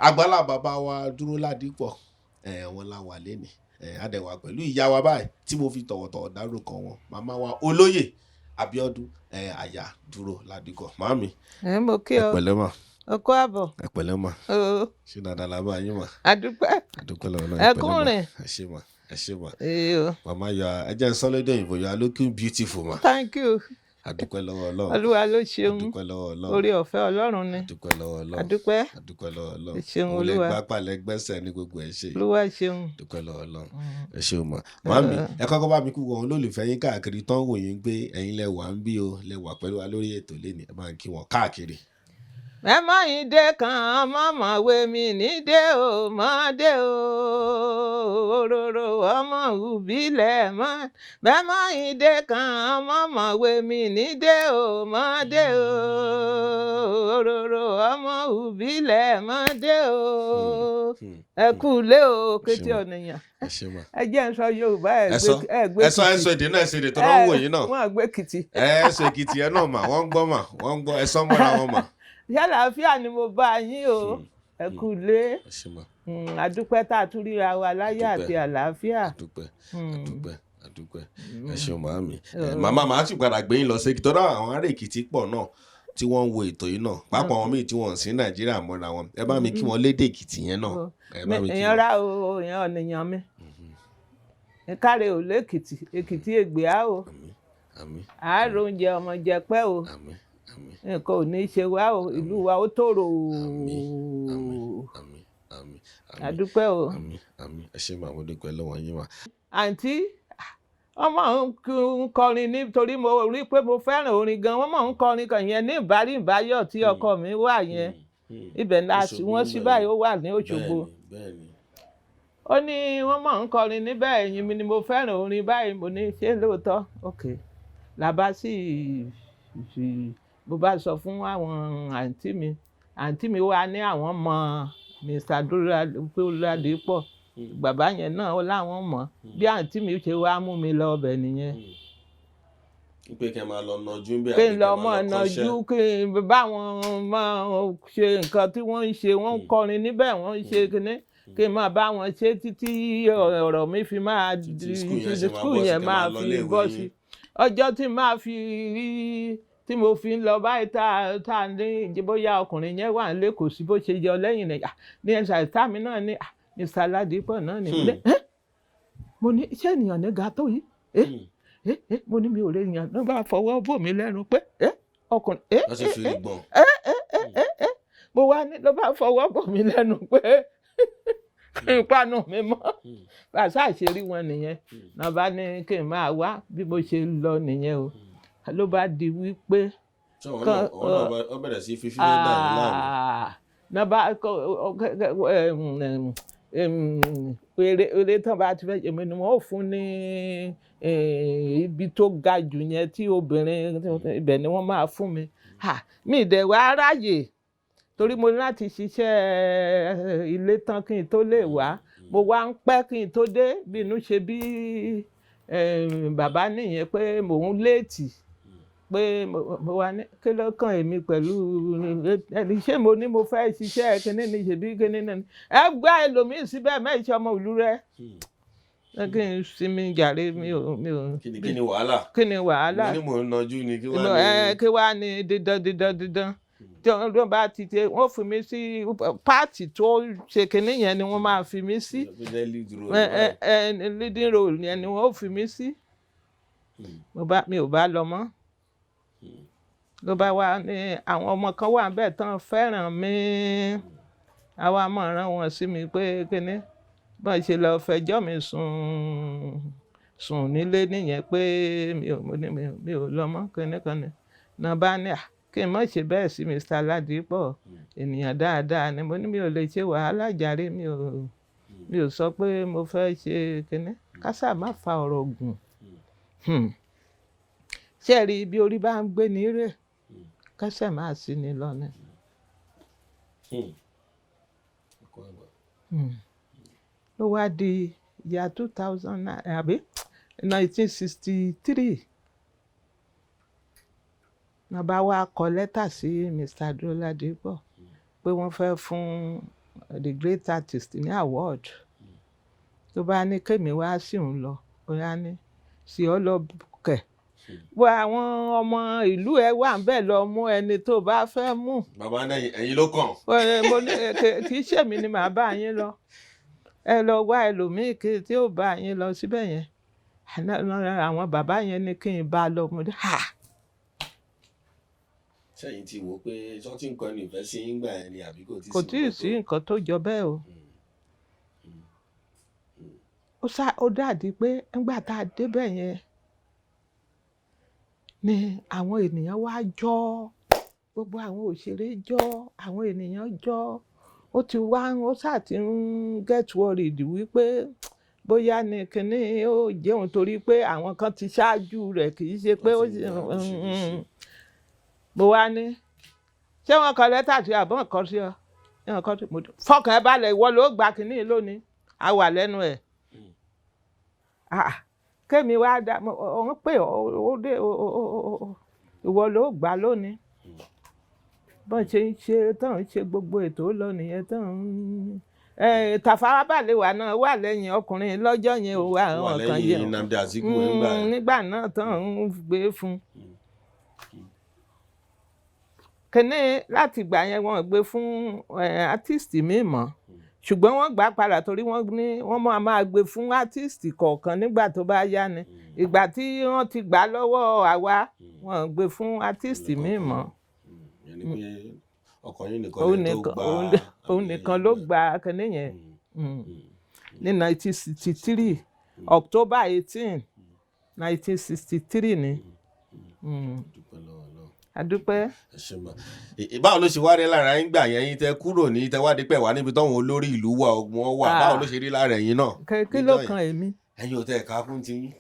Àgbàlá bàbá wa Duro Ladipo wọn la wà lẹ́ni adẹ̀wà pẹ̀lú ìyá wa báyìí tí mo fi tọ̀wọ̀tọ̀wọ̀ dárúkọ wọn màmá wa olóyè Abiodun àyà Duro Ladipo màmí mo kí ọ pẹ̀lẹ́ mà ọkọ àbọ̀ ẹ pẹ̀lẹ́ mà ṣé dáadáa la bá yín mà adúpẹ́ lọ́wọ́ náà ẹ pẹ̀lẹ́ mà ẹkúnrin ẹ ṣé mà màmá yọ ẹ jẹ́ sọ́lẹ́dẹ̀ òyìnbó you are looking beautiful mà. thank you. Adúpẹ́ lọ́wọ́ Ọlọ́run. Olúwa ló ṣeun. Adúpẹ́ lọ́wọ́ Ọlọ́run. Orí ọ̀fẹ́ Ọlọ́run ni. Adúpẹ́ lọ́wọ́ Ọlọ́run. Adúpẹ́. Adúpẹ́ lọ́wọ́ Ọlọ́run. Ṣeun Olúwa. Olè gbápàlẹ̀ gbẹ́sẹ̀ ní gbogbo ẹ̀ ṣe. Olúwa ṣeun. Adúpẹ́ lọ́wọ́ Ọlọ́run. Ẹ ṣeun mọ̀. Màmí ẹ kọ́kọ́ bá mi kú wọn olólùfẹ́ yín káàkiri tán wò yín pé ẹ̀yin lẹ wà ń bí o lẹ wà pẹ̀lú wa lórí ètò lẹ́nìí ẹ máa ń kí wọn káàkiri. Ẹ má yín dé kan mọ́mọ́ wé mi ní dé o mọ́ dé o òróró ọmọ ìbílẹ̀ mọ́ bẹ́ẹ̀ má yín dé kan mọ́mọ́ wé mi ní dé o mọ́ dé o òróró ọmọ ìbílẹ̀ mọ́ dé o ẹ kú lé o kété ọ̀nìyàn ẹ jẹ́ ń sọ Yorùbá ẹ gbé Kìtì ẹ sọ èdè náà ẹ sọ èdè tó náà wò yín náà wọ́n gbé Kìtì ẹ sọ Èkìtì ẹ náà mà wọ́n ń gbọ́ mà wọ́n ń gbọ́ ẹ sọ mọ́ra wọn mà. Àlàáfíà ni mo bá yín o ẹ kú lé àdúpẹ́ tá a tún ríra wa láyé àti àlàáfíà. àdúpẹ́ ẹ ṣeun màámi màmá màá sì padà gbé yín lọ sí Èkìtì tọ́lá àwọn ará Èkìtì pọ̀ náà tí wọ́n ń wo ètò yìí náà pàápàá àwọn míì tí wọ́n sí Nàìjíríà mọ́ra wọn ẹ bá mi kí wọn lédè Èkìtì yẹn náà. èèyàn rà o èèyàn ọ̀nìyàn mi káre ò lẹ́kìtì Èkìtì ègbè á o àárò oúnjẹ ọmọ jẹ pẹ́ o nǹkan ò ní í ṣe wá o ìlú wa ó tòrò àdúpẹ́ o. ẹ ṣe máa mo dúpẹ́ lọ́wọ́ yín wá. àǹtí ọmọ ń kọrin nítorí mo rí pé mo fẹ́ràn orin gan wọ́n mọ̀ ń kọrin kan yẹn ní ìbáríyọ̀ tí ọkọ mi wà yẹn ibẹ̀ la sí wọ́n sí báyìí ó wà ní Òṣogbo ó ní wọ́n mọ̀ ń kọrin níbẹ̀ ẹ̀yìn mi ni mo fẹ́ràn orin báyìí mo ní ṣé lóòótọ́ ok làbá sí bó bá sọ fún àwọn àǹtí mi wá ní àwọn mọ Mr. Duro Ladipo bàbá yẹn náà ó láwọn mọ̀ bí àǹtí mi ṣe wá mú mi lọ ọbẹ̀ nìyẹn. pé kí ẹ máa lọ nàjú bí kí n lọ mọ nàjú kí n báwọn máa ṣe nǹkan tí wọ́n ń ṣe wọ́n ń kọrin níbẹ̀ wọ́n ń ṣe kíní kí n máa bá wọn ṣe títí ọ̀rọ̀ mi fi máa skul yẹn máa fi bọ́ sí ọjọ́ tí máa fi rí tí mo fi ń lọ báyìí tá a ní bóyá ọkùnrin yẹn wà nílé kò sí bó ṣe yọ lẹ́yìn rẹ̀ ní ẹ̀sà ìta mi náà ní Mr. Ladipo náà ní mo ní iṣẹ́ ènìyàn ní ga tó yìí mo ní mi ò lè yàn ló bá fọwọ́ bò mí lẹ́nu pé ọkùnrin mo wá ní ló bá fọwọ́ bò mí lẹ́nu pé ìpanu mi mọ́ bàṣà àṣírí wọn nìyẹn náà bá ní kí n máa wá bí mo ṣe lọ nìyẹn o ló bá di wípé ọ bẹ̀rẹ̀ sí fífi lé dà ní láàmú. náà bá eré tán bá ti fẹ́ èmi ni wọ́n ò fún ní ibi tó ga jù yẹn tí obìnrin ibẹ̀ ni wọ́n máa fún mi mi dẹ̀ wá ráyè torí mo ní láti ṣiṣẹ́ ilé tán kí n tó lè wá mo wá ń pẹ́ kí n tó dé bí inú ṣe bí bàbá nìyẹn pé mò ń léètì pé mo wà ní kí ló kàn èmi pẹ̀lú ẹni ṣé mo ní mo fẹ́ ṣiṣẹ́ kíní ní ṣèbí kíní náà ẹ gbá ẹlòmíì síbẹ̀ mẹ́ìṣẹ́ ọmọ ìlú rẹ kí n sinmi jàre mi ò. kí ni wàhálà. kí ni wàhálà. mo ní mò ń nọjú ni kí wàá ní dídán tí wọ́n bá ti ṣe wọ́n fi mí sí páàtì tó ṣe kíní yẹn ni wọ́n máa fi mí sí leading role yẹn ni wọ́n fi mí sí mi ò bá lọ mọ́ ló bá wá ní àwọn ọmọ kan wà bẹ́ẹ̀ tán fẹ́ràn mi àwa máa rán wọn sí mi pé kíní bọ́n ṣe lọ fẹjọ́ mi sùn nílé nìyẹn pé mi ò lọ mọ́ kíní kan ní náà bá ní kí n má ṣe bẹ́ẹ̀ sí Mr. Ladipo ènìyàn dáadáa ni mo ní mi ò lè ṣe wàhálà jàre mi ò sọ pé mo fẹ́ ṣe kíní kásà má fa ọ̀rọ̀ gùn ṣé ẹ rí bí orí bá ń gbé ní rè kẹsẹ̀ máa sí ni lọ́nà. Ló wá di ìyá 2000 àbí 1963 náà bá wá kọ lẹ́tà sí Mr. Duro Ladipo pé wọ́n fẹ́ fún the great artist ní award tó bá ní kémi wá sí òun lọ bóyá ní sí ọ lọ kẹ̀ wọ àwọn ọmọ ìlú ẹ wà ń bẹ̀ lọ mú ẹni tó bá fẹ́ mú. bàbá náà ẹ̀yin ló kàn. kì í ṣèmi ni màá bá yín lọ ẹ lọ wá ẹlòmíì tí ó bá yín lọ síbẹ̀ yẹn àwọn bàbá yẹn ní kí n bá lọ mo dé ha. sẹ́yìn ti wò ó pé sọ́tí nǹkan ní ìfẹ́ sí yín gbà yẹn ni àbí kò tí ì sí nǹkan tó jọ bẹ́ẹ̀ o. ó dàdí pé nígbà tá a débẹ̀ yẹn ni àwọn ènìyàn wá jọ gbogbo àwọn òṣèré jọ àwọn ènìyàn jọ ó ti wá ó ṣáà ti ń get worried wípé bóyá ní kinní ó jẹun torí pé àwọn kan ti ṣáájú rẹ̀ kì í ṣe pé ó mo wá ní ṣé wọn kọ lẹ́tà tí àbọ̀ nǹkan sí ọ fọkàn ẹ balẹ̀ ìwọ ló gba kinní lónìí a wà lẹ́nu ẹ̀ kémi wá dá òun pé ó dé ìwọ ló gbà lónìí bọ́n ṣe ń ṣe tán ń ṣe gbogbo ètò lọ nìyẹn tán ń Tafawa Balewa náà wà lẹ́yìn ọkùnrin lọ́jọ́ yẹn ò wá àwọn kan yẹn nígbà náà tán ń gbé fún kíní láti ìgbà yẹn wọ́n gbé fún artist mi mọ́ ṣùgbọ́n wọ́n gbà padà torí wọ́n máa gbé fún artist kọ̀ọ̀kan nígbà tó bá yá ni ìgbà tí wọ́n ti gbà lọ́wọ́ àwa wọ́n gbé fún artist mi mọ́. Òun nìkan ló gba kíní yẹn ní 1963 October 18 1963 ni. Adúpẹ́. Báwo ló ṣe wá rí lára yín gbà yẹn yín tẹ kúrò ní tẹwádìí pẹ̀ wá níbi táwọn olórí ìlú wà ọgbọ́n wà báwo ló ṣe rí lára ẹ̀yin náà. Kí ló kan èmi. ẹ̀yin ò tẹ ẹ̀ka fún ti yín.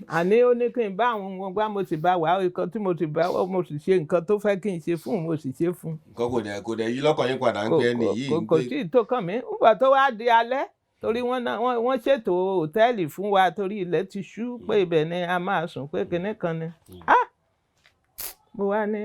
Àní ó ní kí n bá àwọn ohun gbá mo sì bá wà nǹkan tí mo sì bá wọ́n mo sì ṣe nǹkan tó fẹ́ kí n ṣe fún mo sì ṣe fún. Nǹkan kò dẹ̀ yí lọ́kàn yín padà ń pẹ́ ẹni yìí. Kò tí ì tó kàn mí nígbà tó wá di alẹ́ torí wọ́n ṣètò hòtẹ́ẹ̀lì fún wa torí ilẹ̀ ti ṣú pé ibẹ̀ ni a máa sùn pé kinní kan ni. Mo wá ní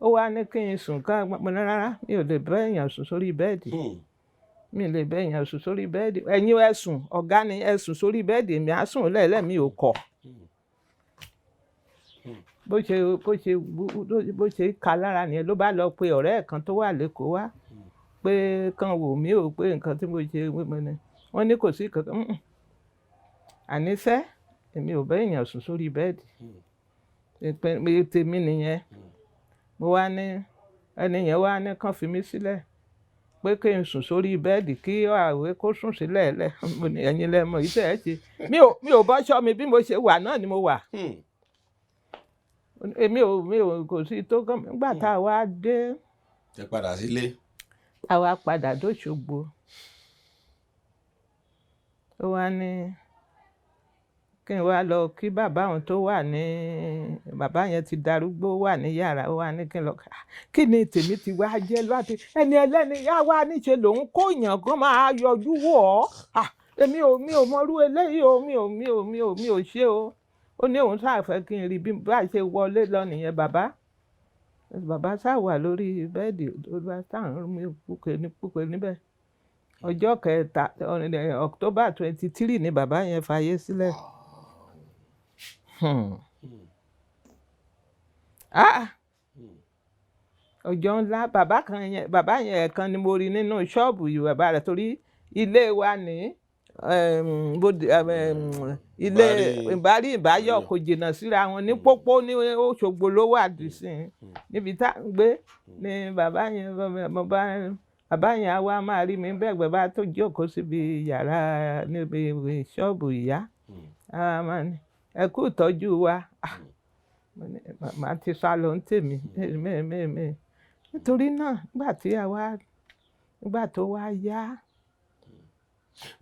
ó wá ní kí n sùn ká mo ní rárá mi ò lè bá èèyàn sùn sórí bẹ́ẹ̀dì mi lè bá èèyàn sùn sórí bẹ́ẹ̀dì ẹ̀yin ẹ sùn ọ̀gá ni ẹ sùn sórí bẹ́ẹ̀dì èmi á sùn lẹ́ẹ̀lẹ́ mi ò kọ̀ bó ṣe ka lára nìyẹn ló bá lọ pe ọ̀rẹ́ ẹ̀ kan tó wà lẹ́kọ̀ọ́ wá pé kan wò mí ò pé nǹkan tí mo ṣe wọ́n ní kò sí kankan àníṣe èmi ò bá èèyàn sùn sórí bẹ́ẹ̀dì tèmi nìyẹn mo wá ní ẹni yẹn wá ní kán fi mí sílẹ̀ pé kí n sùn sórí bẹ́ẹ̀dì kí àwẹ̀ kó sùn sílẹ̀ lẹ̀ mo ní ẹ̀yin lẹ́mọ̀ iṣẹ́ ẹ̀ ṣe mi ò bọ́ ṣọ́ mi bí mo ṣe wà náà ni mo wà èmi ò kò sí tó kàn mí nígbà tá a wá dé. ẹ padà sílé. a wá padà dóṣogbo ó wá ní kí n wá lọ kí bàbá òun tó wà ní bàbá yẹn ti darúgbó wà ní yàrá ó wá ní kí n lọ kí ni tèmi ti wá jẹ́ láti ẹni ẹlẹ́ni yá wá níṣe lòun kó yàn kán máa yọjú wò ọ́ èmi ò mọrú eléyìí o mi ò ṣe o ó ní òun ṣàfẹ́ kí n rí bí bá ṣe wọlé lọ nìyẹn bàbá ṣáà wà lórí bẹ́ẹ̀dì tó bá táwọn mi púpẹ̀ níbẹ̀ ọjọ́ kẹta October 23 ni bàbá yẹn fàyè sílẹ̀. Ọjọ́ ńlá bàbá yẹn ẹ̀kan ni mo rí nínú ṣọ́ọ̀bù yìí bàbá rẹ̀ torí ilé wa ní ilé ìbárí ìbáyọ̀ kò jìnnà síra wọn ní pópó ní Òṣogbo ló wà dísìn níbi tá à ń gbé ni bàbá yẹn á wá máa rí mi bẹ́ẹ̀ bá tó jókòó síbi yàrá níbi ṣọ́ọ̀bù ìyá ẹ kú ìtọ́jú wa màá ti sá lọ ń tèmi nítorí náà nígbà tó wá yá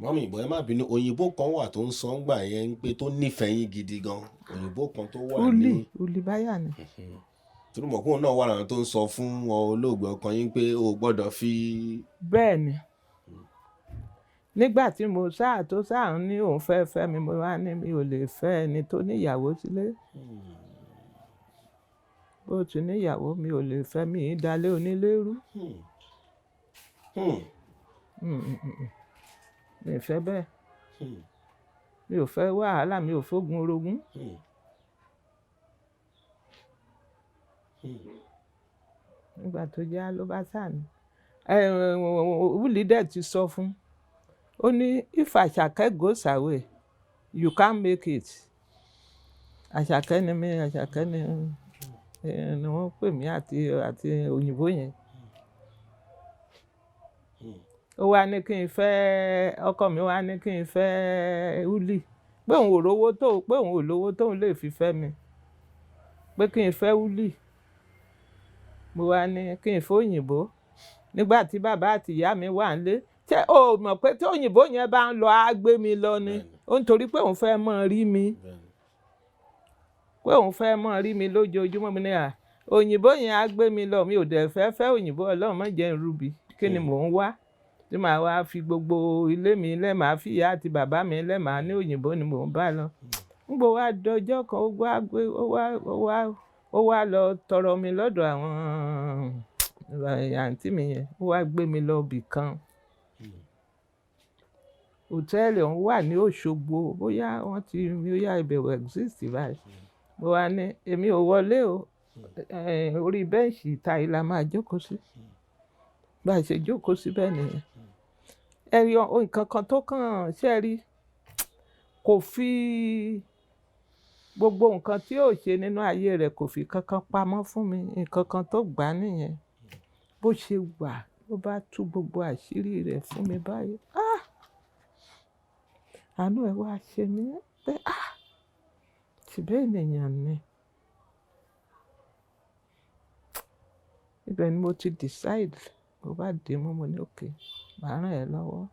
mọ́mí ìbọn ẹ má bínú òyìnbó kan wà tó ń sọ ń gbà yẹn ń pé tó nífẹ̀ẹ́ yín gidi gan òyìnbó kan tó wà ní. uli báyà ni. torí mọ̀ kóun náà wà láwọn tó ń sọ fún olóògbé ọkàn yín pé o gbọ́dọ̀ fi. bẹ́ẹ̀ ni nígbà tí mo sáà tó sáà ń ní òun fẹ́ fẹ́ mi mo wá ní mi ò lè fẹ́ ẹni tó níyàwó sílé bó ti níyàwó mi ò lè fẹ́ mi ì dalé onílérú mi ò fẹ́ bẹ́ẹ̀ mi ò fẹ́ wàhálà mi ò fógun orogún. nígbà tó já ló bá sáà ní wúlì dẹ̀ ti sọ fún ó ní if Àṣàkẹ́ goes away you can't make it. Àṣàkẹ́ ni mí Àṣàkẹ́ ni wọ́n pè mí àti òyìnbó yẹn. ó wá ní kí n fẹ́ ọkọ mi wá ní kí n fẹ́ wúlì pé òun ò lówó tóun lè fi fẹ́ mi pé kí n fẹ́ wúlì mo wá ní kí n fẹ́ òyìnbó nígbà tí bàbá àti ìyá mi wà nílé ṣé o mọ̀ pé tí òyìnbó yẹn bá ń lọ á gbé mi lọ ni ó ń torí pé òun fẹ́ mọ̀ rí mi pé òun fẹ́ mọ̀ rí mi lójoojúmọ́ mi ní òyìnbó yẹn á gbé mi lọ mi ò dẹ̀ fẹ́ òyìnbó ọlọ́run má jẹ́ n rúbi kí ni mò ń wá tí màá wá fi gbogbo ilé mi lẹ́ màá fi ìyá àti bàbá mi lẹ́ màá ní òyìnbó ni mò ń bá lọ. nígbà wá dọjọ́ kan ó wá lọ tọrọ mi lọ́dọ̀ àwọn àǹtí mi yẹn ó wá gbé mi lọ bì kan hòtẹ́ẹ̀lì ọ̀hún wà ní Òṣogbo bóyá wọ́n ti bóyá ibẹ̀ wọ̀ exist báyìí mo wá ní èmi ò wọlé o orí bẹ́ǹṣì ìta yìí la máa jókòó sí bá a ṣe jókòó síbẹ̀ nìyẹn ẹ̀rí nǹkan kan tó kàn ṣe rí kò fi gbogbo nǹkan tí yóò ṣe nínú ayé rẹ̀ kò fi kankan pamọ́ fún mi nǹkan kan tó gbà á nìyẹn bó ṣe wà ló bá tú gbogbo àṣírí rẹ̀ fún mi báyìí àánú ẹ̀ wá ṣe mí pé ṣùgbọ́n ènìyàn ni ibẹ̀ ni mo ti decide mo bá dé mú mo ní òkè màá ràn ẹ́ lọ́wọ́.